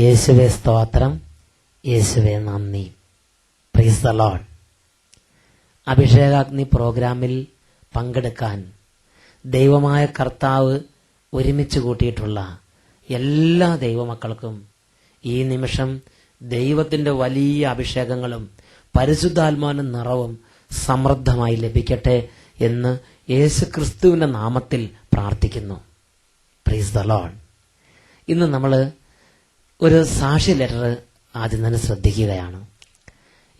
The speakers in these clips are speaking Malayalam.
യേശുവേ സ്തോത്രം, യേശുവേ നന്ദി. Praise the Lord. അഭിഷേകാഗ്നി പ്രോഗ്രാമിൽ പങ്കെടുക്കാൻ ദൈവമായ കർത്താവ് ഒരുമിച്ച് കൂട്ടിയിട്ടുള്ള എല്ലാ ദൈവമക്കൾക്കും ഈ നിമിഷം ദൈവത്തിന്റെ വലിയ അഭിഷേകങ്ങളും പരിശുദ്ധാത്മാവിന്റെ നിറവും സമൃദ്ധമായി ലഭിക്കട്ടെ എന്ന് യേശുക്രിസ്തുവിന്റെ നാമത്തിൽ പ്രാർത്ഥിക്കുന്നു. Praise the Lord. ഇന്ന് നമ്മൾ ഒരു സാക്ഷി ലെറ്റർ ആദ്യം തന്നെ ശ്രദ്ധിക്കുകയാണ്.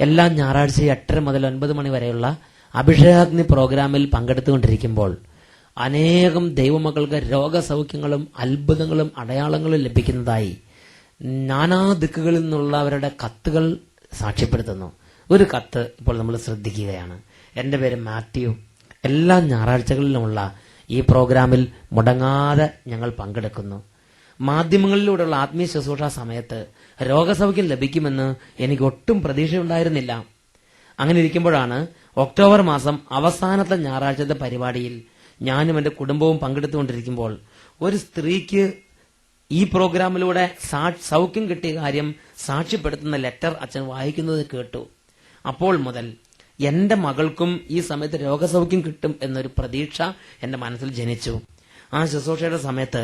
എല്ലാ ഞായറാഴ്ചയും 8:30 മുതൽ 9 മണി വരെയുള്ള അഭിഷേകാഗ്നി പ്രോഗ്രാമിൽ പങ്കെടുത്തുകൊണ്ടിരിക്കുമ്പോൾ അനേകം ദൈവമക്കൾക്ക് രോഗസൗഖ്യങ്ങളും അത്ഭുതങ്ങളും അടയാളങ്ങളും ലഭിക്കുന്നതായി നാനാ ദിക്കുകളിൽ നിന്നുള്ളവരുടെ കത്തുകൾ സാക്ഷ്യപ്പെടുത്തുന്നു. ഒരു കത്ത് ഇപ്പോൾ നമ്മൾ ശ്രദ്ധിക്കുകയാണ്. എൻ്റെ പേര് മാത്യു. എല്ലാ ഞായറാഴ്ചകളിലുമുള്ള ഈ പ്രോഗ്രാമിൽ മുടങ്ങാതെ ഞങ്ങൾ പങ്കെടുക്കുന്നു. മാധ്യമങ്ങളിലൂടെയുള്ള ആത്മീയ ശുശ്രൂഷ സമയത്ത് രോഗസൗഖ്യം ലഭിക്കുമെന്ന് എനിക്ക് ഒട്ടും പ്രതീക്ഷയുണ്ടായിരുന്നില്ല. അങ്ങനെ ഇരിക്കുമ്പോഴാണ് ഒക്ടോബർ മാസം അവസാനത്തെ ഞായറാഴ്ചത്തെ പരിപാടിയിൽ ഞാനും എന്റെ കുടുംബവും പങ്കെടുത്തുകൊണ്ടിരിക്കുമ്പോൾ ഒരു സ്ത്രീക്ക് ഈ പ്രോഗ്രാമിലൂടെ സൗഖ്യം കിട്ടിയ കാര്യം സാക്ഷ്യപ്പെടുത്തുന്ന ലെറ്റർ അച്ഛൻ വായിക്കുന്നത് കേട്ടു. അപ്പോൾ മുതൽ എന്റെ മകൾക്കും ഈ സമയത്ത് രോഗസൗഖ്യം കിട്ടും എന്നൊരു പ്രതീക്ഷ എന്റെ മനസ്സിൽ ജനിച്ചു. ആ ശുശ്രൂഷയുടെ സമയത്ത്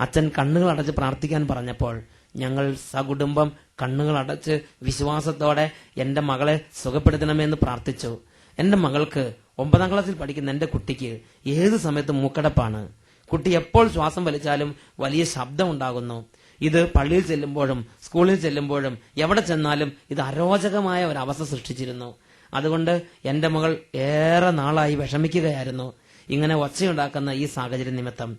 അച്ഛൻ കണ്ണുകൾ അടച്ച് പ്രാർത്ഥിക്കാൻ പറഞ്ഞപ്പോൾ ഞങ്ങൾ സകുടുംബം കണ്ണുകൾ അടച്ച് വിശ്വാസത്തോടെ എന്റെ മകളെ സുഖപ്പെടുത്തണമെന്ന് പ്രാർത്ഥിച്ചു. എന്റെ മകൾക്ക് 9ാം ക്ലാസ്സിൽ പഠിക്കുന്ന എന്റെ കുട്ടിക്ക് ഏത് സമയത്തും മൂക്കടപ്പാണ്. കുട്ടി എപ്പോൾ ശ്വാസം വലിച്ചാലും വലിയ ശബ്ദം ഉണ്ടാകുന്നു. ഇത് പള്ളിയിൽ ചെല്ലുമ്പോഴും സ്കൂളിൽ ചെല്ലുമ്പോഴും എവിടെ ചെന്നാലും ഇത് അരോചകമായ ഒരു അവസ്ഥ സൃഷ്ടിച്ചിരുന്നു. അതുകൊണ്ട് എന്റെ മകൾ ഏറെ നാളായി വിഷമിക്കുകയായിരുന്നു ഇങ്ങനെ ഒച്ചയുണ്ടാക്കുന്ന ഈ സാഹചര്യ നിമിത്തം.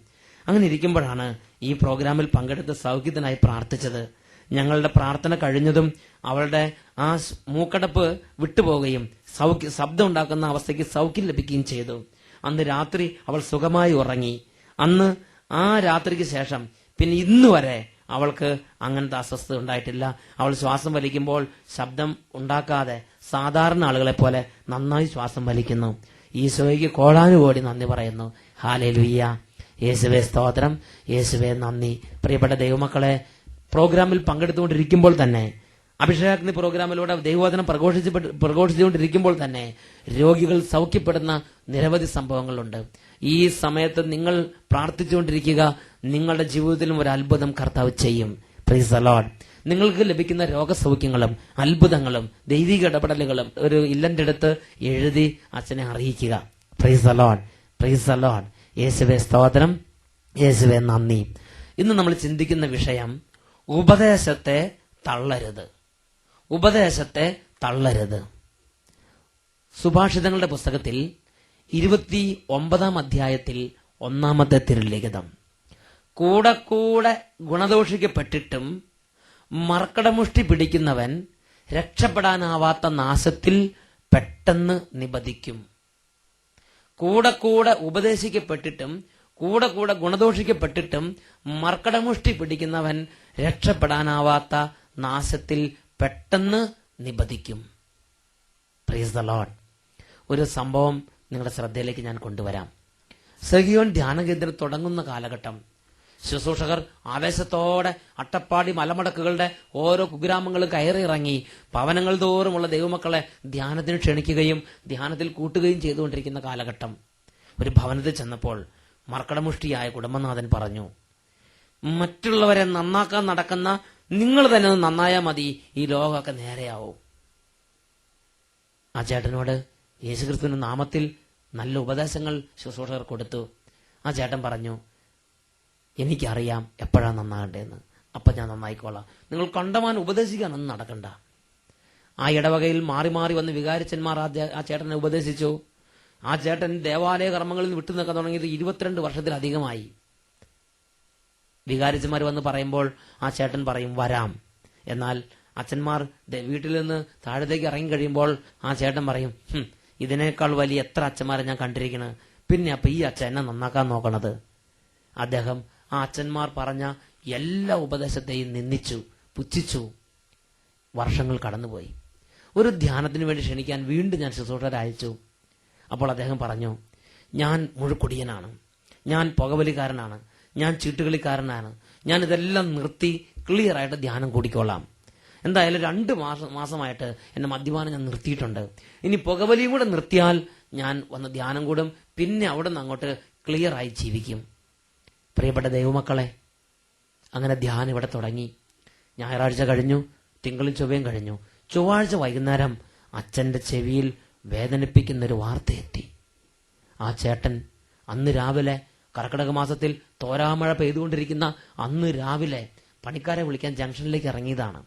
അങ്ങനെ ഇരിക്കുമ്പോഴാണ് ഈ പ്രോഗ്രാമിൽ പങ്കെടുത്ത് സൗഖ്യത്തിനായി പ്രാർത്ഥിച്ചത്. ഞങ്ങളുടെ പ്രാർത്ഥന കഴിഞ്ഞതും അവളുടെ ആ മൂക്കടപ്പ് വിട്ടുപോവുകയും ശബ്ദം ഉണ്ടാക്കുന്ന അവസ്ഥയ്ക്ക് സൗഖ്യം ലഭിക്കുകയും ചെയ്തു. അന്ന് രാത്രി അവൾ സുഖമായി ഉറങ്ങി. അന്ന് ആ രാത്രിക്ക് ശേഷം പിന്നെ ഇന്ന് വരെ അവൾക്ക് അങ്ങനത്തെ അസ്വസ്ഥത ഉണ്ടായിട്ടില്ല. അവൾ ശ്വാസം വലിക്കുമ്പോൾ ശബ്ദം ഉണ്ടാക്കാതെ സാധാരണ ആളുകളെ പോലെ നന്നായി ശ്വാസം വലിക്കുന്നു. ഈശോയ്ക്ക് കോടാനുകോടി നന്ദി പറയുന്നു. ഹല്ലേലൂയ. യേശുവേ സ്തോത്രം, യേശുവേ നന്ദി. പ്രിയപ്പെട്ട ദൈവമക്കളെ, പ്രോഗ്രാമിൽ പങ്കെടുത്തുകൊണ്ടിരിക്കുമ്പോൾ തന്നെ അഭിഷേകാഗ്നി പ്രോഗ്രാമിലൂടെ ദൈവവചനം പ്രഘോഷിച്ചുകൊണ്ടിരിക്കുമ്പോൾ തന്നെ രോഗികൾ സൗഖ്യപ്പെടുന്ന നിരവധി സംഭവങ്ങളുണ്ട്. ഈ സമയത്ത് നിങ്ങൾ പ്രാർത്ഥിച്ചുകൊണ്ടിരിക്കുക. നിങ്ങളുടെ ജീവിതത്തിലും ഒരു അത്ഭുതം കർത്താവ് ചെയ്യും. Praise the Lord. നിങ്ങൾക്ക് ലഭിക്കുന്ന രോഗസൗഖ്യങ്ങളും അത്ഭുതങ്ങളും ദൈവിക ഇടപെടലുകളും ഒരു ഇല്ലന്റെ അടുത്ത് എഴുതി അച്ഛനെ അറിയിക്കുക. Praise the Lord, praise the Lord. യേശുവേ സ്തോത്രം, യേശുവേ നന്ദി. ഇന്ന് നമ്മൾ ചിന്തിക്കുന്ന വിഷയം ഉപദേശത്തെ തള്ളരുത്. ഉപദേശത്തെ തള്ളരുത്. സുഭാഷിതങ്ങളുടെ പുസ്തകത്തിൽ 29-ാം അധ്യായത്തിൽ 1-ാമത്തെ തിരുലിഖിതം, കൂടെ കൂടെ ഗുണദോഷിക്കപ്പെട്ടിട്ടും മർക്കടമുഷ്ടി പിടിക്കുന്നവൻ രക്ഷപ്പെടാനാവാത്ത നാശത്തിൽ പെട്ടെന്ന് നിബദിക്കും. കൂടെ കൂടെ ഉപദേശിക്കപ്പെട്ടിട്ടും കൂടെ കൂടെ ഗുണദോഷിക്കപ്പെട്ടിട്ടും മർക്കടമുഷ്ടി പിടിക്കുന്നവൻ രക്ഷപ്പെടാനാവാത്ത നാശത്തിൽ പെട്ടെന്ന് നിബദിക്കും. Praise the Lord. ഒരു സംഭവം നിങ്ങളുടെ ശ്രദ്ധയിലേക്ക് ഞാൻ കൊണ്ടുവരാം. സഗിയോൻ ധ്യാനകേന്ദ്രം തുടങ്ങുന്ന കാലഘട്ടം ശുശ്രൂഷകർ ആവേശത്തോടെ അട്ടപ്പാടി മലമടക്കുകളുടെ ഓരോ കുഗ്രാമങ്ങളും കയറിയിറങ്ങി ഭവനങ്ങൾ തോറുമുള്ള ദൈവമക്കളെ ധ്യാനത്തിന് ക്ഷണിക്കുകയും ധ്യാനത്തിൽ കൂട്ടുകയും ചെയ്തുകൊണ്ടിരിക്കുന്ന കാലഘട്ടം. ഒരു ഭവനത്തിൽ ചെന്നപ്പോൾ മർക്കടമുഷ്ടിയായ കുടുംബനാഥൻ പറഞ്ഞു, മറ്റുള്ളവരെ നന്നാക്കാൻ നടക്കുന്ന നിങ്ങൾ തന്നെ നന്നായാൽ മതി, ഈ ലോകമൊക്കെ നേരെയാവും. ആ ചേട്ടനോട് യേശുക്രിസ്തുവിന്റെ നാമത്തിൽ നല്ല ഉപദേശങ്ങൾ ശുശ്രൂഷകർ കൊടുത്തു. ആ ചേട്ടൻ പറഞ്ഞു, എനിക്കറിയാം എപ്പോഴാണ് നന്നാകണ്ടേന്ന്, അപ്പൊ ഞാൻ നന്നായിക്കോളാം. നിങ്ങൾ കണ്ടമാൻ ഉപദേശിക്കാനൊന്നും നടക്കണ്ട. ആ ഇടവകയിൽ മാറി മാറി വന്ന് വികാരിച്ചന്മാർ ആ ചേട്ടനെ ഉപദേശിച്ചു. ആ ചേട്ടൻ ദേവാലയ കർമ്മങ്ങളിൽ വിട്ടു നിൽക്കാൻ തുടങ്ങിയത് 22 വർഷത്തിലധികമായി. വികാരിച്ചന്മാർ വന്ന് പറയുമ്പോൾ ആ ചേട്ടൻ പറയും വരാം. എന്നാൽ അച്ഛന്മാർ വീട്ടിൽ നിന്ന് താഴത്തേക്ക് ഇറങ്ങി കഴിയുമ്പോൾ ആ ചേട്ടൻ പറയും, ഇതിനേക്കാൾ വലിയ എത്ര അച്ഛന്മാരെ ഞാൻ കണ്ടിരിക്കണ്, പിന്നെ അപ്പൊ ഈ അച്ഛൻ എന്നെ നന്നാക്കാൻ നോക്കണത്. അദ്ദേഹം ആ അച്ഛന്മാർ പറഞ്ഞ എല്ലാ ഉപദേശത്തെയും നിന്ദിച്ചു, പുച്ഛിച്ചു. വർഷങ്ങൾ കടന്നുപോയി. ഒരു ധ്യാനത്തിന് വേണ്ടി ക്ഷണിക്കാൻ വീണ്ടും ഞാൻ ശുശ്രൂഷകരെ അയച്ചു. അപ്പോൾ അദ്ദേഹം പറഞ്ഞു, ഞാൻ മുഴുക്കുടിയനാണ്, ഞാൻ പുകവലിക്കാരനാണ്, ഞാൻ ചീട്ടുകളിക്കാരനാണ്, ഞാൻ ഇതെല്ലാം നിർത്തി ക്ലിയർ ആയിട്ട് ധ്യാനം കൂടിക്കോളാം. എന്തായാലും 2 മാസമായിട്ട് എന്റെ മദ്യപാനം ഞാൻ നിർത്തിയിട്ടുണ്ട്. ഇനി പുകവലിയും കൂടെ നിർത്തിയാൽ ഞാൻ വന്ന് ധ്യാനം കൂടും, പിന്നെ അവിടെ നിന്ന് അങ്ങോട്ട് ക്ലിയർ ആയി ജീവിക്കും. പ്രിയപ്പെട്ട ദൈവമക്കളെ, അങ്ങനെ ധ്യാനം ഇവിടെ തുടങ്ങി. ഞായറാഴ്ച കഴിഞ്ഞു, തിങ്കളും ചൊവ്വയും കഴിഞ്ഞു. ചൊവ്വാഴ്ച വൈകുന്നേരം അച്ഛന്റെ ചെവിയിൽ വേദനിപ്പിക്കുന്നൊരു വാർത്ത എത്തി. ആ ചേട്ടൻ അന്ന് രാവിലെ, കർക്കിടക മാസത്തിൽ തോരാമഴ പെയ്തുകൊണ്ടിരിക്കുന്ന അന്ന് രാവിലെ പണിക്കാരെ വിളിക്കാൻ ജംഗ്ഷനിലേക്ക് ഇറങ്ങിയതാണ്.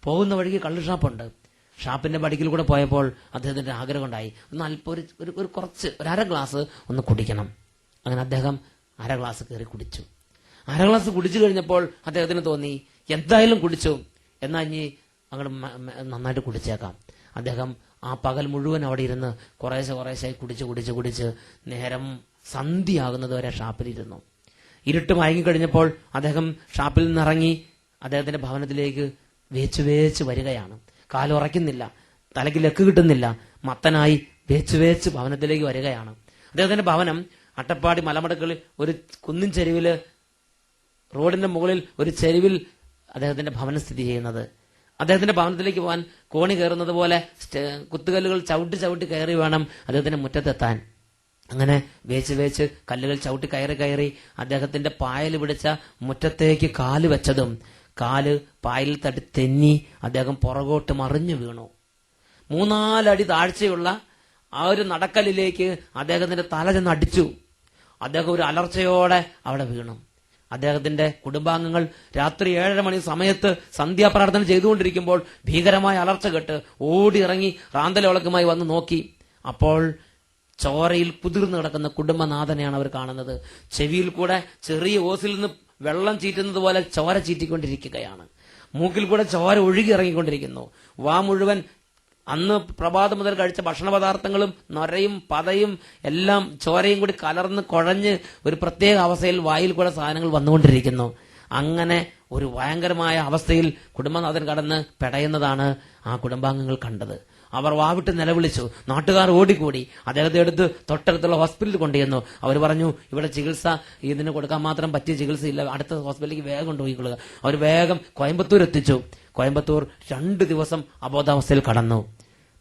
പോകുന്ന വഴിക്ക് കള്ള് ഷാപ്പുണ്ട്. ഷാപ്പിന്റെ പടിക്കൽ കൂടെ പോയപ്പോൾ അദ്ദേഹത്തിന്റെ ആഗ്രഹം ഉണ്ടായി, ഒന്ന് അല്പം ഒരു കുറച്ച് 1/2 ഗ്ലാസ് ഒന്ന് കുടിക്കണം. അങ്ങനെ അദ്ദേഹം 1/2 ഗ്ലാസ് കയറി കുടിച്ചു. 1/2 ഗ്ലാസ് കുടിച്ചു കഴിഞ്ഞപ്പോൾ അദ്ദേഹത്തിന് തോന്നി, എന്തായാലും കുടിച്ചു, എന്നാ ഇനി അങ്ങോട്ട് നന്നായിട്ട് കുടിച്ചേക്കാം. അദ്ദേഹം ആ പകൽ മുഴുവൻ അവിടെ ഇരുന്ന് കുറേശ്ശെ കുടിച്ച് നേരം സന്ധ്യയാകുന്നത് വരെ ഷാപ്പിലിരുന്നു. ഇരുട്ട് മയങ്ങിക്കഴിഞ്ഞപ്പോൾ അദ്ദേഹം ഷാപ്പിൽ നിന്നിറങ്ങി അദ്ദേഹത്തിന്റെ ഭവനത്തിലേക്ക് വേച്ച് വരികയാണ്. കാലുറയ്ക്കുന്നില്ല, തലയ്ക്ക് ലക്ക് കിട്ടുന്നില്ല, മത്തനായി വേച്ച് ഭവനത്തിലേക്ക് വരികയാണ്. അദ്ദേഹത്തിന്റെ ഭവനം അട്ടപ്പാടി മലമടക്കളിൽ ഒരു കുന്നിൻ ചെരുവില്, റോഡിന്റെ മുകളിൽ ഒരു ചെരുവിൽ അദ്ദേഹത്തിന്റെ ഭവനം സ്ഥിതി ചെയ്യുന്നത്. അദ്ദേഹത്തിന്റെ ഭവനത്തിലേക്ക് പോകാൻ കോണി കയറുന്നത് പോലെ കുത്തുകല്ലുകൾ ചവിട്ടി കയറി വേണം അദ്ദേഹത്തിന്റെ മുറ്റത്തെത്താൻ. അങ്ങനെ വേച്ച് കല്ലുകൾ ചവിട്ടി കയറി അദ്ദേഹത്തിന്റെ പായൽ പിടിച്ച മുറ്റത്തേക്ക് കാല് വെച്ചതും കാല് പായലിൽ തട്ടി തെന്നി അദ്ദേഹം പുറകോട്ട് മറിഞ്ഞു വീണു. 3-4 അടി താഴ്ചയുള്ള ആ ഒരു നടക്കല്ലിലേക്ക് അദ്ദേഹത്തിന്റെ തല ചെന്ന് അടിച്ചു. അദ്ദേഹം ഒരു അലർച്ചയോടെ അവിടെ വീണു. അദ്ദേഹത്തിന്റെ കുടുംബാംഗങ്ങൾ രാത്രി 7:30 മണി സമയത്ത് സന്ധ്യാപ്രാർത്ഥന ചെയ്തുകൊണ്ടിരിക്കുമ്പോൾ ഭീകരമായ അലർച്ച കേട്ട് ഓടിയിറങ്ങി റാന്തലോളക്കുമായി വന്ന് നോക്കി. അപ്പോൾ ചോരയിൽ കുതിർന്നു കിടക്കുന്ന കുടുംബനാഥനെയാണ് അവർ കാണുന്നത്. ചെവിയിൽ കൂടെ ചെറിയ ഓസിൽ നിന്ന് വെള്ളം ചീറ്റുന്നത് പോലെ ചോര ചീറ്റിക്കൊണ്ടിരിക്കുകയാണ്. മൂക്കിൽ കൂടെ ചോര ഒഴുകി ഇറങ്ങിക്കൊണ്ടിരിക്കുന്നു. വാ മുഴുവൻ അന്ന് പ്രഭാതം മുതൽ കഴിച്ച ഭക്ഷണ പദാർത്ഥങ്ങളും നൊരയും പതയും എല്ലാം ചോരയും കൂടി കലർന്ന് കുഴഞ്ഞ് ഒരു പ്രത്യേക അവസ്ഥയിൽ വായിൽ കൂടെ സാധനങ്ങൾ വന്നുകൊണ്ടിരിക്കുന്നു. അങ്ങനെ ഒരു ഭയങ്കരമായ അവസ്ഥയിൽ കുടുംബനാഥൻ കടന്ന് പെടയുന്നതാണ് ആ കുടുംബാംഗങ്ങൾ കണ്ടത്. അവർ വാവിട്ട് നിലവിളിച്ചു. നാട്ടുകാർ ഓടിക്കൂടി അദ്ദേഹത്തെ എടുത്ത് തൊട്ടടുത്തുള്ള ഹോസ്പിറ്റലിൽ കൊണ്ടുചെന്നു. അവർ പറഞ്ഞു, ഇവിടെ ചികിത്സ ഇതിന് കൊടുക്കാൻ മാത്രം പറ്റിയ ചികിത്സയില്ല, അടുത്ത ഹോസ്പിറ്റലിലേക്ക് വേഗം കൊണ്ടുപോയിക്കൊള്ളുക. അവർ വേഗം കോയമ്പത്തൂർ എത്തിച്ചു. കോയമ്പത്തൂർ 2 ദിവസം അബോധാവസ്ഥയിൽ കടന്നു.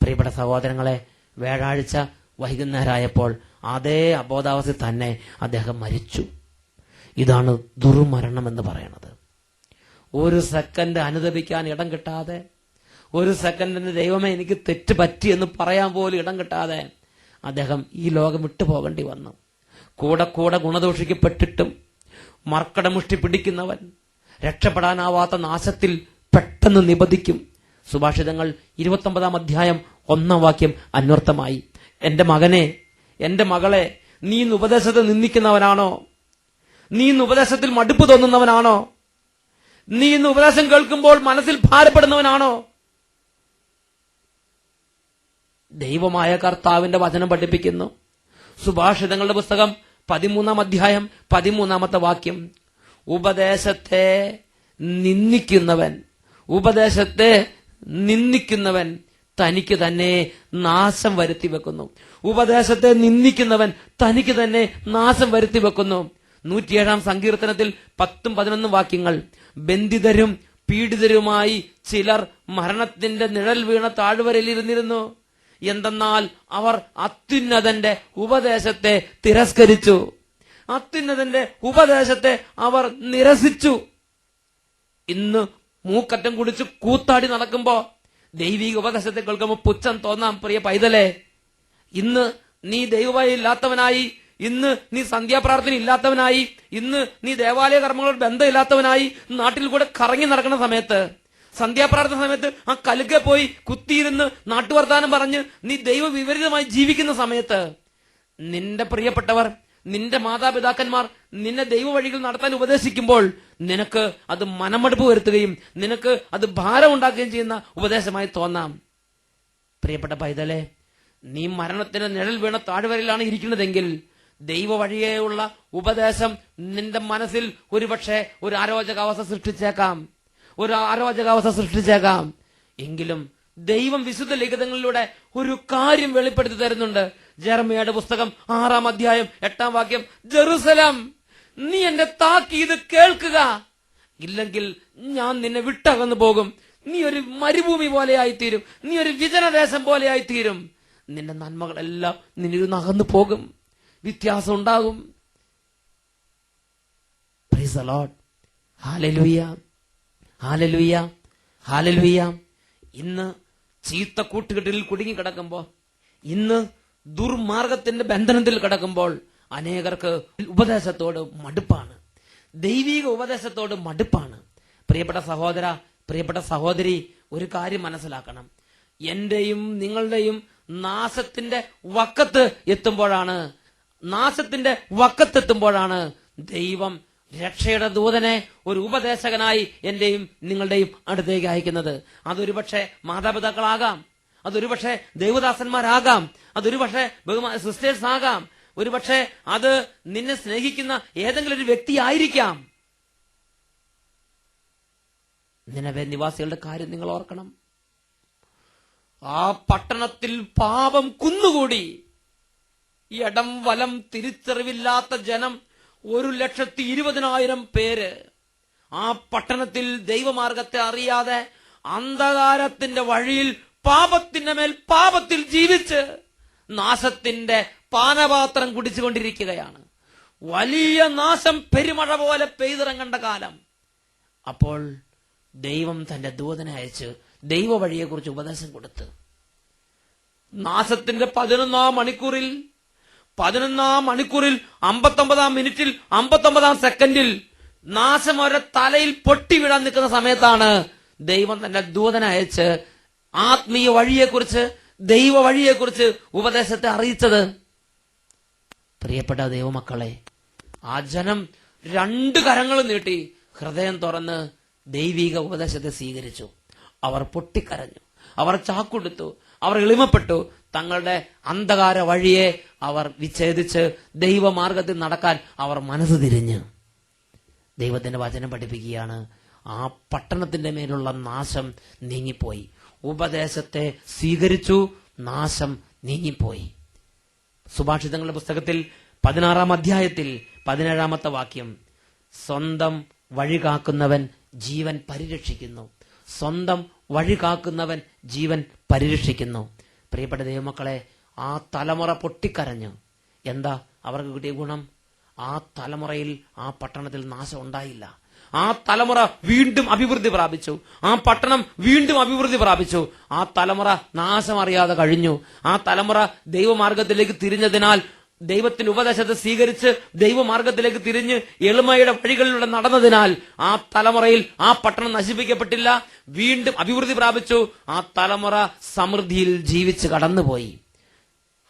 പ്രിയപ്പെട്ട സഹോദരങ്ങളെ, വ്യാഴാഴ്ച വൈകുന്നേരമായപ്പോൾ അതേ അബോധാവസ്ഥയിൽ തന്നെ അദ്ദേഹം മരിച്ചു. ഇതാണ് ദുർമരണം എന്ന് പറയുന്നത്. ഒരു സെക്കൻഡ് അനുദപിക്കാൻ ഇടം കിട്ടാതെ, ഒരു സെക്കൻഡിന് ദൈവമേ എനിക്ക് തെറ്റ് പറ്റി എന്ന് പറയാൻ പോലും ഇടം കിട്ടാതെ അദ്ദേഹം ഈ ലോകം വിട്ടുപോകേണ്ടി വന്നു. കൂടെ ഗുണദോഷിക്കപ്പെട്ടിട്ടും മർക്കടമുഷ്ടി പിടിക്കുന്നവൻ രക്ഷപ്പെടാനാവാത്ത നാശത്തിൽ പെട്ടെന്ന് നിബദിക്കും. സുഭാഷിതങ്ങൾ 29-ാം അധ്യായം 1-ാം വാക്യം അന്വർത്ഥമായി. എന്റെ മകനെ, എന്റെ മകളെ, നീ ഇന്ന് ഉപദേശത്തെ നിന്ദിക്കുന്നവനാണോ? നീ ഇന്ന് ഉപദേശത്തിൽ മടുപ്പ് തോന്നുന്നവനാണോ? നീ ഇന്ന് ഉപദേശം കേൾക്കുമ്പോൾ മനസ്സിൽ ഭാരപ്പെടുന്നവനാണോ? ദൈവമായ കർത്താവിന്റെ വചനം പഠിപ്പിക്കുന്നു. സുഭാഷിതങ്ങളുടെ പുസ്തകം 13-ാം അധ്യായം 13-ാമത്തെ വാക്യം, ഉപദേശത്തെ നിന്ദിക്കുന്നവൻ തനിക്ക് തന്നെ നാശം വരുത്തി വെക്കുന്നു. ഉപദേശത്തെ നിന്ദിക്കുന്നവൻ തനിക്ക് തന്നെ നാശം വരുത്തി വെക്കുന്നു. 107-ാം സങ്കീർത്തനത്തിൽ 10-11 വാക്യങ്ങൾ, ബന്ധിതരും പീഡിതരുമായി ചിലർ മരണത്തിന്റെ നിഴൽ വീണ താഴ്വരയിൽ ഇരുന്നിരുന്നു. എന്തെന്നാൽ അവർ അത്യുന്നതന്റെ ഉപദേശത്തെ തിരസ്കരിച്ചു. അത്യുന്നതന്റെ ഉപദേശത്തെ അവർ നിരസിച്ചു. ഇന്ന് മൂക്കറ്റം കുടിച്ച് കൂത്താടി നടക്കുമ്പോ ദൈവിക ഉപദേശത്തെ കേൾക്കുമ്പോൾ പുച്ഛം തോന്നാം. പ്രിയ പൈതലേ, ഇന്ന് നീ ദൈവമായി ഇല്ലാത്തവനായി, ഇന്ന് നീ സന്ധ്യാപ്രാർത്ഥന ഇല്ലാത്തവനായി, ഇന്ന് നീ ദേവാലയ കർമ്മങ്ങളോട് ബന്ധമില്ലാത്തവനായി നാട്ടിൽ കൂടെ കറങ്ങി നടക്കുന്ന സമയത്ത്, സന്ധ്യാപ്രാർത്ഥന സമയത്ത് ആ കലുക്കെ പോയി കുത്തിയിരുന്ന് നാട്ടുവർത്താനം പറഞ്ഞ് നീ ദൈവവിപരീതമായി ജീവിക്കുന്ന സമയത്ത് നിന്റെ പ്രിയപ്പെട്ടവർ, നിന്റെ മാതാപിതാക്കന്മാർ നിന്നെ ദൈവവഴികൾ നടത്താൻ ഉപദേശിക്കുമ്പോൾ നിനക്ക് അത് മനമടുപ്പ് വരുത്തുകയും നിനക്ക് അത് ഭാരം ഉണ്ടാക്കുകയും ചെയ്യുന്ന ഉപദേശമായി തോന്നാം. പ്രിയപ്പെട്ട പൈതലേ, നീ മരണത്തിന്റെ നിഴൽ വീണ താഴ്വരയിലാണ് ഇരിക്കുന്നതെങ്കിൽ ദൈവ വഴിയെയുള്ള ഉപദേശം നിന്റെ മനസ്സിൽ ഒരുപക്ഷെ ഒരു അരോചകാവസ്ഥ സൃഷ്ടിച്ചേക്കാം. എങ്കിലും ദൈവം വിശുദ്ധ ലിഖിതങ്ങളിലൂടെ ഒരു കാര്യം വെളിപ്പെടുത്തി തരുന്നുണ്ട്. ജെറമ്യായുടെ പുസ്തകം 6-ാം അധ്യായം 8-ാം വാക്യം, നീ എന്റെ താക്കീത് കേൾക്കുക, ഇല്ലെങ്കിൽ ഞാൻ നിന്നെ വിട്ടകന്നു പോകും. നീ ഒരു മരുഭൂമി പോലെ ആയിത്തീരും, നീ ഒരു വിജനദേശം പോലെ ആയിത്തീരും. നിന്റെ നന്മകളെല്ലാം നിന്നിൽ നിന്ന് അകന്നു പോകും, വ്യത്യാസം ഉണ്ടാകും. Praise the Lord. Hallelujah, hallelujah, hallelujah. ഇന്ന് ചീത്ത കൂട്ടുകെട്ടിൽ കുടുങ്ങി കിടക്കുമ്പോൾ, ഇന്ന് ദുർമാർഗത്തിന്റെ ബന്ധനത്തിൽ കിടക്കുമ്പോൾ അനേകർക്ക് ഉപദേശത്തോട് മടുപ്പാണ്, ദൈവിക ഉപദേശത്തോട് മടുപ്പാണ്. പ്രിയപ്പെട്ട സഹോദര, പ്രിയപ്പെട്ട സഹോദരി, ഒരു കാര്യം മനസ്സിലാക്കണം. എന്റെയും നിങ്ങളുടെയും നാശത്തിന്റെ വക്കത്ത് എത്തുമ്പോഴാണ് ദൈവം രക്ഷയുടെ ദൂതനെ ഒരു ഉപദേശകനായി എന്റെയും നിങ്ങളുടെയും അടുത്തേക്ക് അയക്കുന്നത്. അതൊരു പക്ഷേ മാതാപിതാക്കളാകാം, അതൊരു പക്ഷേ ദേവദാസന്മാരാകാം, അതൊരു പക്ഷേ സിസ്റ്റേഴ്സ് ആകാം, ഒരു പക്ഷേ അത് നിന്നെ സ്നേഹിക്കുന്ന ഏതെങ്കിലും ഒരു വ്യക്തി ആയിരിക്കാം. നിനവേ നിവാസികളുടെ കാര്യം നിങ്ങൾ ഓർക്കണം. ആ പട്ടണത്തിൽ പാപം കുന്നുകൂടി. ഇടം വലം തിരിച്ചറിവില്ലാത്ത ജനം 1,20,000 പേര് ആ പട്ടണത്തിൽ ദൈവമാർഗത്തെ അറിയാതെ അന്ധകാരത്തിന്റെ വഴിയിൽ പാപത്തിന്റെ മേൽ പാപത്തിൽ ജീവിച്ച് നാശത്തിന്റെ പാനപാത്രം കുടിച്ചുകൊണ്ടിരിക്കുകയാണ്. വലിയ നാശം പെരുമഴ പോലെ പെയ്തിറങ്ങേണ്ട കാലം. അപ്പോൾ ദൈവം തന്റെ ദൂതനെ അയച്ച് ദൈവ വഴിയെക്കുറിച്ച് ഉപദേശം കൊടുത്ത് നാശത്തിന്റെ 11-ാം മണിക്കൂറിൽ 59-ാം മിനിറ്റിൽ 59-ാം സെക്കൻഡിൽ നാശം അവരുടെ തലയിൽ പൊട്ടി വീഴാൻ നിൽക്കുന്ന സമയത്താണ് ദൈവം തന്റെ ദൂതനെ അയച്ച് ആത്മീയ വഴിയെക്കുറിച്ച്, ദൈവ വഴിയെക്കുറിച്ച് ഉപദേശത്തെ അറിയിച്ചത്. പ്രിയപ്പെട്ട ദൈവമക്കളെ, ആ ജനം 2 കരങ്ങൾ നീട്ടി ഹൃദയം തുറന്ന് ദൈവിക ഉപദേശത്തെ സ്വീകരിച്ചു. അവർ പൊട്ടിക്കരഞ്ഞു, അവർ ചാക്കുടുത്തു, അവർ എളിമപ്പെട്ടു. തങ്ങളുടെ അന്ധകാര വഴിയെ അവർ വിച്ഛേദിച്ച് ദൈവമാർഗത്തിൽ നടക്കാൻ അവർ മനസ്സ് തിരിഞ്ഞു. ദൈവത്തിന്റെ വചനം പഠിപ്പിക്കുകയാണ്, ആ പട്ടണത്തിന്റെ മേലുള്ള നാശം നീങ്ങിപ്പോയി. ഉപദേശത്തെ സ്വീകരിച്ചു, നാശം നീങ്ങിപ്പോയി. സുഭാഷിതങ്ങളുടെ പുസ്തകത്തിൽ 16-ാം അധ്യായത്തിൽ 17-ാമത്തെ വാക്യം, സ്വന്തം വഴി കാക്കുന്നവൻ ജീവൻ പരിരക്ഷിക്കുന്നു, സ്വന്തം വഴി കാക്കുന്നവൻ ജീവൻ പരിരക്ഷിക്കുന്നു. പ്രിയപ്പെട്ട ദൈവമക്കളെ, ആ തലമുറ പൊട്ടിക്കരഞ്ഞു. എന്താ അവർക്ക് കിട്ടിയ ഗുണം? ആ തലമുറയിൽ ആ പട്ടണത്തിൽ നാശം ഉണ്ടായില്ല. ആ തലമുറ വീണ്ടും അഭിവൃദ്ധി പ്രാപിച്ചു, ആ പട്ടണം വീണ്ടും അഭിവൃദ്ധി പ്രാപിച്ചു. ആ തലമുറ നാശം അറിയാതെ കഴിഞ്ഞു. ആ തലമുറ ദൈവമാർഗത്തിലേക്ക് തിരിഞ്ഞതിനാൽ, ദൈവത്തിന്റെ ഉപദേശത്തെ സ്വീകരിച്ച് ദൈവമാർഗത്തിലേക്ക് തിരിഞ്ഞ് എളിമയുടെ വഴികളിലൂടെ നടന്നതിനാൽ ആ തലമുറയിൽ ആ പട്ടണം നശിപ്പിക്കപ്പെട്ടില്ല, വീണ്ടും അഭിവൃദ്ധി പ്രാപിച്ചു. ആ തലമുറ സമൃദ്ധിയിൽ ജീവിച്ച് കടന്നുപോയി.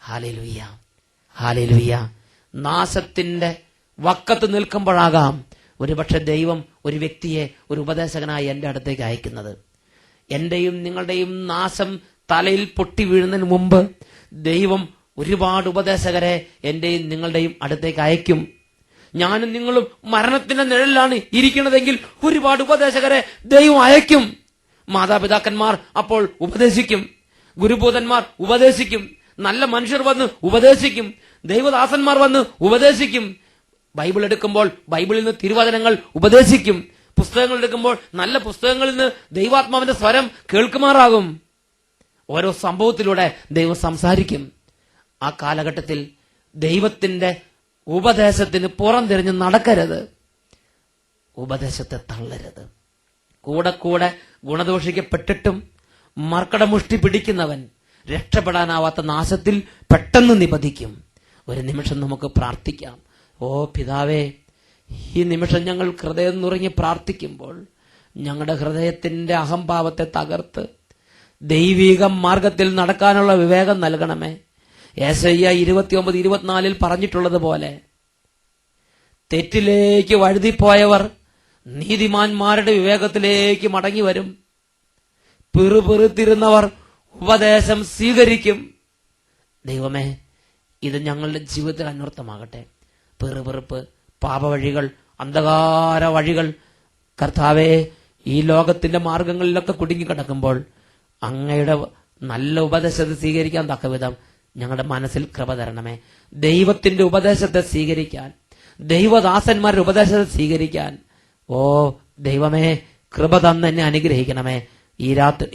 Hallelujah, hallelujah. നാശത്തിന്റെ വക്കത്ത് നിൽക്കുമ്പോഴാകാം ഒരുപക്ഷെ ദൈവം ഒരു വ്യക്തിയെ ഒരു ഉപദേശകനായി എന്റെ അടുത്തേക്ക് അയക്കുന്നത്. എന്റെയും നിങ്ങളുടെയും നാശം തലയിൽ പൊട്ടി വീഴുന്നതിന് മുമ്പ് ദൈവം ഒരുപാട് ഉപദേശകരെ എന്റെയും നിങ്ങളുടെയും അടുത്തേക്ക് അയക്കും. ഞാനും നിങ്ങളും മരണത്തിന്റെ നിഴലിലാണ് ഇരിക്കുന്നതെങ്കിൽ ഒരുപാട് ഉപദേശകരെ ദൈവം അയക്കും. മാതാപിതാക്കന്മാർ അപ്പോൾ ഉപദേശിക്കും, ഗുരുഭൂതന്മാർ ഉപദേശിക്കും, നല്ല മനുഷ്യർ വന്ന് ഉപദേശിക്കും, ദൈവദാസന്മാർ വന്ന് ഉപദേശിക്കും. ബൈബിൾ എടുക്കുമ്പോൾ ബൈബിളിൽ നിന്ന് തിരുവചനങ്ങൾ ഉപദേശിക്കും. പുസ്തകങ്ങൾ എടുക്കുമ്പോൾ നല്ല പുസ്തകങ്ങളിൽ നിന്ന് ദൈവാത്മാവിന്റെ സ്വരം കേൾക്കുമാറാകും. ഓരോ സംഭവത്തിലൂടെ ദൈവം സംസാരിക്കും. ആ കാലഘട്ടത്തിൽ ദൈവത്തിന്റെ ഉപദേശത്തിന് പുറംതിരിഞ്ഞ് നടക്കരുത്, ഉപദേശത്തെ തള്ളരുത്. കൂടെ കൂടെ ഗുണദോഷിക്കപ്പെട്ടിട്ടും മർക്കടമുഷ്ടി പിടിക്കുന്നവൻ രക്ഷപ്പെടാനാവാത്ത നാശത്തിൽ പെട്ടെന്ന് നിപതിക്കും. ഒരു നിമിഷം നമുക്ക് പ്രാർത്ഥിക്കാം. ഓ പിതാവേ, ഈ നിമിഷം ഞങ്ങൾ ഹൃദയം നുറങ്ങി പ്രാർത്ഥിക്കുമ്പോൾ ഞങ്ങളുടെ ഹൃദയത്തിന്റെ അഹംഭാവത്തെ തകർത്ത് ദൈവിക മാർഗത്തിൽ നടക്കാനുള്ള വിവേകം നൽകണമേ. യെശയ്യാ 29:24 പറഞ്ഞിട്ടുള്ളതുപോലെ, തെറ്റിലേക്ക് വഴുതിപ്പോയവർ നീതിമാന്മാരുടെ വിവേകത്തിലേക്ക് മടങ്ങി വരും. പിറുപിറുത്തിരുന്നവർ ഉപദേശം സ്വീകരിക്കും. ദൈവമേ, ഇത് ഞങ്ങളുടെ ജീവിതത്തിൽ അന്വർത്ഥമാകട്ടെ. പിറുപിറുപ്പ്, പാപവഴികൾ, അന്ധകാര വഴികൾ, കർത്താവേ, ഈ ലോകത്തിന്റെ മാർഗങ്ങളിലൊക്കെ കുടുങ്ങിക്കിടക്കുമ്പോൾ അങ്ങയുടെ നല്ല ഉപദേശത്തെ സ്വീകരിക്കാൻ തക്കവിധം ഞങ്ങളുടെ മനസ്സിൽ കൃപ തരണമേ. ദൈവത്തിന്റെ ഉപദേശത്തെ സ്വീകരിക്കാൻ, ദൈവദാസന്മാരുടെ ഉപദേശത്തെ സ്വീകരിക്കാൻ. ഓ ദൈവമേ, കൃപ തന്ന് എന്നെ അനുഗ്രഹിക്കണമേ.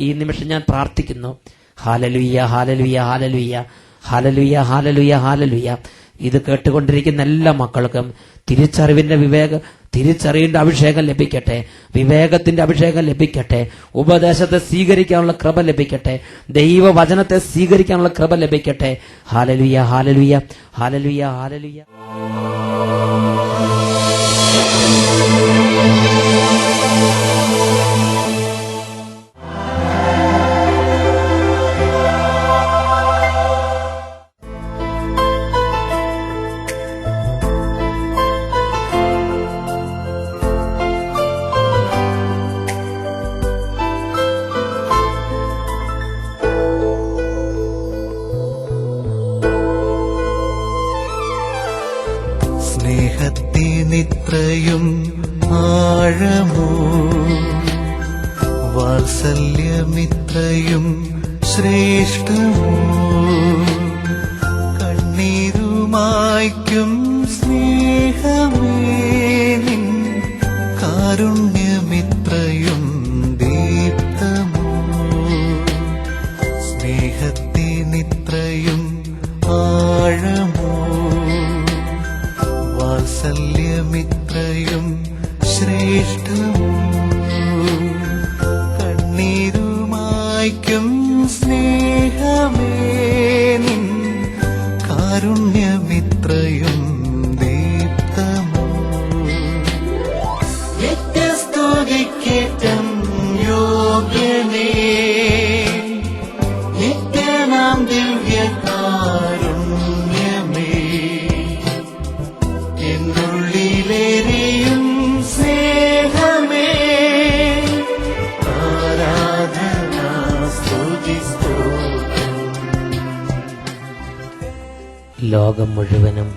ഈ നിമിഷം ഞാൻ പ്രാർത്ഥിക്കുന്നു. Hallelujah, hallelujah, hallelujah, hallelujah, hallelujah, hallelujah. ഇത് കേട്ടുകൊണ്ടിരിക്കുന്ന എല്ലാ മക്കൾക്കും തിരിച്ചറിവിന്റെ അഭിഷേകം ലഭിക്കട്ടെ, വിവേകത്തിന്റെ അഭിഷേകം ലഭിക്കട്ടെ, ഉപദേശത്തെ സ്വീകരിക്കാനുള്ള കൃപ ലഭിക്കട്ടെ, ദൈവവചനത്തെ സ്വീകരിക്കാനുള്ള കൃപ ലഭിക്കട്ടെ. Hallelujah, hallelujah, hallelujah, hallelujah. സ്നേഹത്തിനിത്രയും ആഴമോ, വാത്സല്യമിത്രയും ശ്രേഷ്ഠമോ, കണ്ണീരുമായ്ക്കും സ്നേഹമേ നിൻ കാരുണ്യമിത്രയും ദീപ്തമോ. സ്നേഹത്തിനിത്രയും ആഴമോ, വാത്സല്യമിത്രയും ശ്രേഷ്ഠമോ, കണ്ണീരുമായ്ക്കും സ്നേഹമേ നിൻ കാരുണ്യമിത്രയും ദീപ്തമോ. നിത്യസ്തുതിക്കേറ്റം യോഗ്യനേ, നിത്യനാം ദിവ്യകാരുണ്യമേ, എന്നുള്ളിലേറിയും സ്നേഹമേ, ആരാധന സ്തുതി സ്തോത്രം. ലോകം മുഴുവനും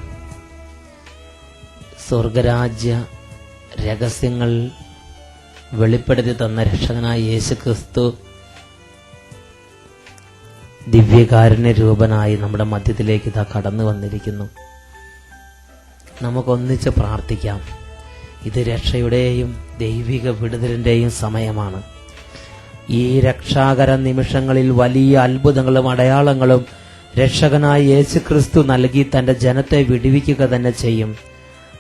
സ്വർഗരാജ്യ രഹസ്യങ്ങൾ വെളിപ്പെടുത്തി തന്ന രക്ഷകനായ യേശുക്രിസ്തു ദിവ്യകാരുണ്യ രൂപനായി നമ്മുടെ മധ്യത്തിലേക്ക് ഇതാ കടന്നു വന്നിരിക്കുന്നു. നമുക്കൊന്നിച്ച് പ്രാർത്ഥിക്കാം. ഇത് രക്ഷയുടെയും ദൈവിക വിടുതലിന്റെയും സമയമാണ്. ഈ രക്ഷാകര നിമിഷങ്ങളിൽ വലിയ അത്ഭുതങ്ങളും അടയാളങ്ങളും രക്ഷകനായ യേശുക്രിസ്തു നൽകി തന്റെ ജനത്തെ വിടുവിക്കുക തന്നെ ചെയ്യും.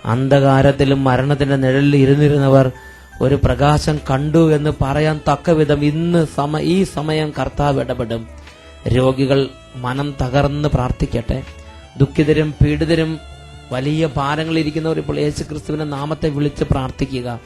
അന്ധകാരത്തിലും മരണത്തിന്റെ നിഴലിൽ ഇരുന്നിരുന്നവർ ഒരു പ്രകാശം കണ്ടു എന്ന് പറയാൻ തക്കവിധം ഈ സമയം കർത്താവ് ഇടപെടും. രോഗികൾ മനം തകർന്ന് പ്രാർത്ഥിക്കട്ടെ. ദുഃഖിതരും പീഡിതരും വലിയ ഭാരങ്ങളിരിക്കുന്നവർ ഇപ്പോൾ യേശുക്രിസ്തുവിന്റെ നാമത്തെ വിളിച്ച് പ്രാർത്ഥിക്കുക.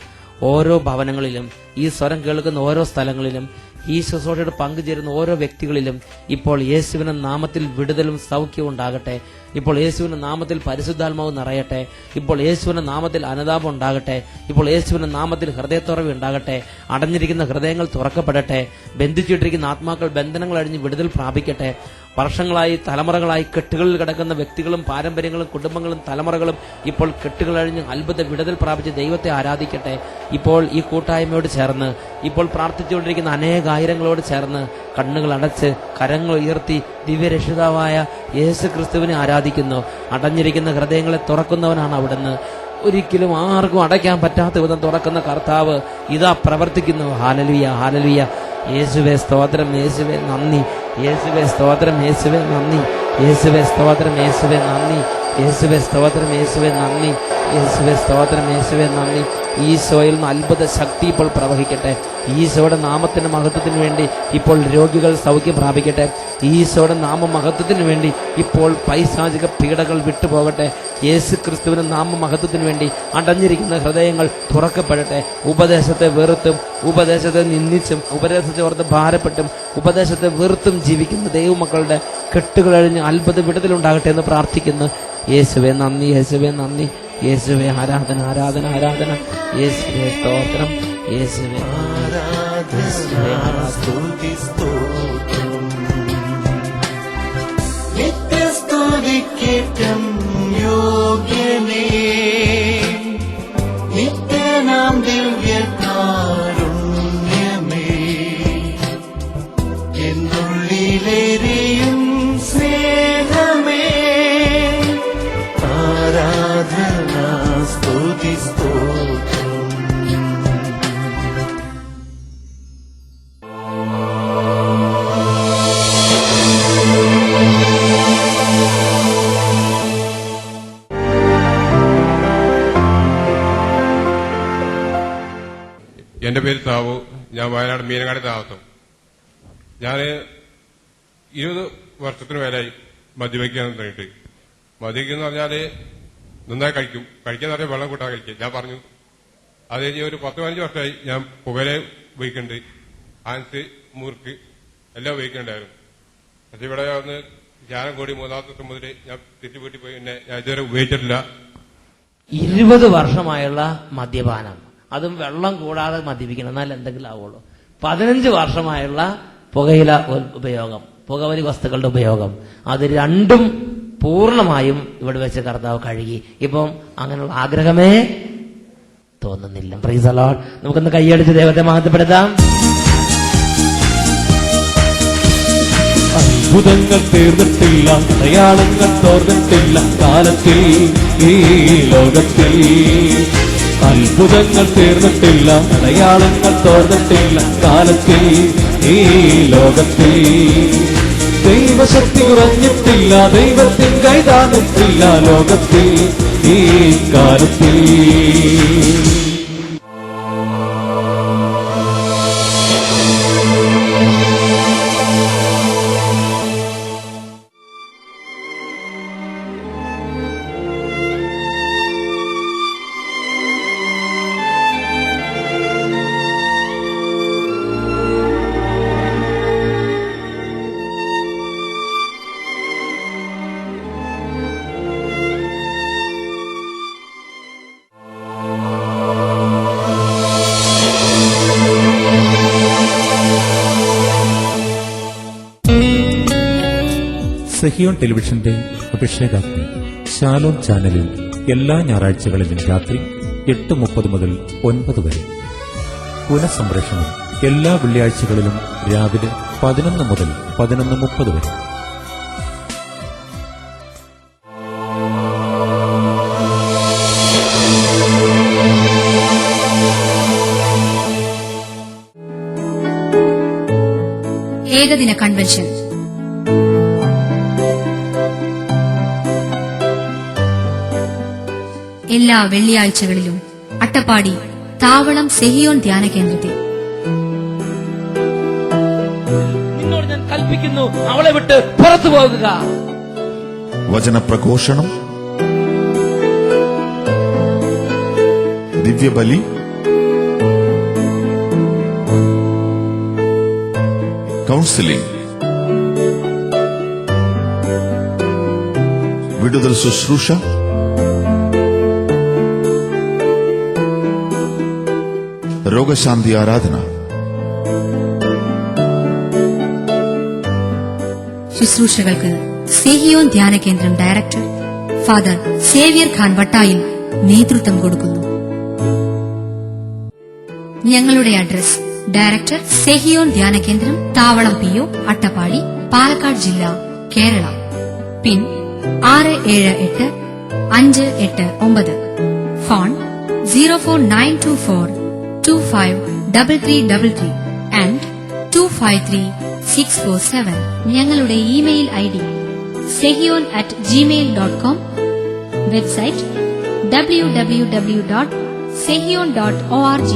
ഓരോ ഭവനങ്ങളിലും, ഈ സ്വരം കേൾക്കുന്ന ഓരോ സ്ഥലങ്ങളിലും, ഈ ശുശ്രൂഷയോട് പങ്കുചേരുന്ന ഓരോ വ്യക്തികളിലും ഇപ്പോൾ യേശുവിന്റെ നാമത്തിൽ വിടുതലും സൗഖ്യവും ഉണ്ടാകട്ടെ. ഇപ്പോൾ യേശുവിന്റെ നാമത്തിൽ പരിശുദ്ധാത്മാവ് നിറയട്ടെ. ഇപ്പോൾ യേശുവിന്റെ നാമത്തിൽ അനുതാപം ഉണ്ടാകട്ടെ. ഇപ്പോൾ യേശുവിന്റെ നാമത്തിൽ ഹൃദയത്തുറവ് ഉണ്ടാകട്ടെ. അടഞ്ഞിരിക്കുന്ന ഹൃദയങ്ങൾ തുറക്കപ്പെടട്ടെ. ബന്ധിച്ചിട്ടിരിക്കുന്ന ആത്മാക്കൾ ബന്ധനങ്ങൾ അഴിഞ്ഞ് വിടുതൽ പ്രാപിക്കട്ടെ. വർഷങ്ങളായി തലമുറകളായി കെട്ടുകളിൽ കിടക്കുന്ന വ്യക്തികളും പാരമ്പര്യങ്ങളും കുടുംബങ്ങളും തലമുറകളും ഇപ്പോൾ കെട്ടുകളഴിഞ്ഞ് അത്ഭുത വിടുതൽ പ്രാപിച്ച് ദൈവത്തെ ആരാധിക്കട്ടെ. ഇപ്പോൾ ഈ കൂട്ടായ്മയോട് ചേർന്ന്, ഇപ്പോൾ പ്രാർത്ഥിച്ചുകൊണ്ടിരിക്കുന്ന അനേകായിരങ്ങളോട് ചേർന്ന് കണ്ണുകൾ അടച്ച് കരങ്ങൾ ഉയർത്തി ദിവ്യരക്ഷിതാവായ യേശു ക്രിസ്തുവിനെ ആരാധിക്കുന്നു. അടഞ്ഞിരിക്കുന്ന ഹൃദയങ്ങളെ തുറക്കുന്നവനാണ് അവിടുന്ന്. ഒരിക്കലും ആർക്കും അടയ്ക്കാൻ പറ്റാത്ത വിധം തുറക്കുന്ന കർത്താവ് ഇതാ പ്രവർത്തിക്കുന്നു. Hallelujah, hallelujah. യേശുവേ സ്തോത്രം, യേശുവേ നന്ദി. യേശുവേ സ്തോത്രം, യേശുവേ നന്ദി. യേശുവേ സ്തോത്രം, യേശുവേ നന്ദി. യേശുവേ സ്തോത്രം, യേശുവേ നന്ദി. യേശുവേ സ്തോത്രം, യേശുവേ നന്ദി. ഈശോയിൽ നിന്ന് അത്ഭുത ശക്തി ഇപ്പോൾ പ്രവഹിക്കട്ടെ. ഈശോയുടെ നാമത്തിന്റെ മഹത്വത്തിന് വേണ്ടി ഇപ്പോൾ രോഗികൾ സൗഖ്യം പ്രാപിക്കട്ടെ. ഈശോയുടെ നാമമഹത്വത്തിന് വേണ്ടി ഇപ്പോൾ പൈശാചിക പീഡകൾ വിട്ടുപോകട്ടെ. യേശു ക്രിസ്തുവിന്റെ നാമമഹത്വത്തിന് വേണ്ടി അടഞ്ഞിരിക്കുന്ന ഹൃദയങ്ങൾ തുറക്കപ്പെടട്ടെ. ഉപദേശത്തെ വെറുത്തും ഉപദേശത്തെ നിന്ദിച്ചും ഉപദേശത്തെ ഓർത്ത് ഭാരപ്പെട്ടും ഉപദേശത്തെ വെറുത്തും ജീവിക്കുന്ന ദൈവമക്കളുടെ കെട്ടുകളഴിഞ്ഞ് അത്ഭുത വിടുതലുണ്ടാകട്ടെ എന്ന് പ്രാർത്ഥിക്കുന്നു. യേശുവേ നന്ദി, യേശുവേ നന്ദി. യേശുവേ ആരാധന, ആരാധന, ആരാധന. യേശുവേ സ്തോത്രം, യേശുവേ സ്തുതി സ്തോത്രം. നിത്യസ്തുതിക്കേറ്റം യോഗ്യനേ, നിത്യനാം ദിവ്യകാരുണ്യമേ, എന്നുള്ളിലേറിയും സ്നേഹമേ, ആരാധന എന്റെ പേര് സാവു. ഞാൻ വയനാട് മീനങ്ങാടി താമസം. ഞാൻ 20 വർഷത്തിന് മേലായി മദ്യപിക്കാൻ തുടങ്ങിയിട്ട്. മദ്യപിക്കുന്ന പറഞ്ഞാല് നന്നായി കഴിക്കാന്ന് പറഞ്ഞാൽ വെള്ളം കൂട്ടാൻ കഴിക്കുക. ഞാൻ പറഞ്ഞു അത് കഴിഞ്ഞ് ഒരു 10-15 വർഷമായി ഞാൻ പുകയില ഉപയോഗിക്കുന്നുണ്ട്. ആൻസ്, മുറുക്ക് എല്ലാം ഉപയോഗിക്കുന്നുണ്ടായിരുന്നു. പക്ഷെ ഇവിടെ ഒന്ന് ധ്യാനം കൂടി 3-ാമത്തെ ദിവസം മുതൽ ഞാൻ തിരിച്ചു വീട്ടിൽ പോയി. പിന്നെ ഞാൻ ഇതുവരെ ഉപയോഗിച്ചിട്ടില്ല. 20 വർഷമായുള്ള മദ്യപാനം, അതും വെള്ളം കൂടാതെ മദ്യപിക്കണം, എന്നാൽ എന്തെങ്കിലും ആവുള്ളൂ. 15 വർഷമായുള്ള പുകയില ഉപയോഗം, പുകവലി വസ്തുക്കളുടെ ഉപയോഗം, അത് രണ്ടും പൂർണ്ണമായും ഇവിടെ വെച്ച് കർത്താവ് കഴുകി. ഇപ്പം അങ്ങനെയുള്ള ആഗ്രഹമേ തോന്നുന്നില്ല. Praise the Lord. നമുക്കൊന്ന് കൈയടിച്ച് ദൈവത്തെ മഹത്വപ്പെടുത്താം. അത്ഭുതങ്ങൾ തീർന്നിട്ടില്ല, അടയാളങ്ങൾ തോർന്നിട്ടില്ല കാലത്തിൽ ഈ ലോകത്തിൽ. അത്ഭുതങ്ങൾ തീർന്നിട്ടില്ല, അടയാളങ്ങൾ തോർന്നിട്ടില്ല കാലത്തിൽ ഈ ലോകത്തിൽ. ദൈവശക്തി കുറഞ്ഞിട്ടില്ല, ദൈവത്തിൻ കൈതാന്നിട്ടില്ല ലോകത്തിൽ ഈ കാലത്തിൽ. സഹിയോൻ ടെലിവിഷന്റെ അഭിഷേകാഗ്നി ശാലോം ചാനലിൽ എല്ലാ ഞായറാഴ്ചകളിലും രാത്രി 8:30 മുതൽ 9 വരെ. പുനഃസംപ്രേഷണം എല്ലാ വെള്ളിയാഴ്ചകളിലും രാവിലെ 11 മുതൽ 11:30 വരെ. ഏകദിന കൺവെൻഷൻ എല്ലാ വെള്ളിയാഴ്ചകളിലും അട്ടപ്പാടി താവളം സെഹിയോൻ ധ്യാന കേന്ദ്രത്തിൽ. നിന്നോട് ഞാൻ കൽപ്പിക്കുന്നു, അവളെ വിട്ട് പുറത്തു പോകുക. വചനപ്രഘോഷണം, ദിവ്യബലി, കൗൺസിലിംഗ്, വിടുതൽ ശുശ്രൂഷ, രോഗശാന്തി ആരാധന. ശുശ്രൂഷകൾക്ക് സെഹിയോൻ ധ്യാന കേന്ദ്രം director father Xavier Khan Vattayil നേതൃത്വം കൊടുക്കുന്നു. ഞങ്ങളുടെ അഡ്രസ്: ഡയറക്ടർ സെഹിയോൻ ധ്യാന കേന്ദ്രം, താവളം PO, അട്ടപ്പാടി, പാലക്കാട് ജില്ല, കേരള. പിൻ 678-589. Phone 04924253333 and 253647. ഞങ്ങളുടെ email ID sehion@gmail.com. Website www.sehion.org.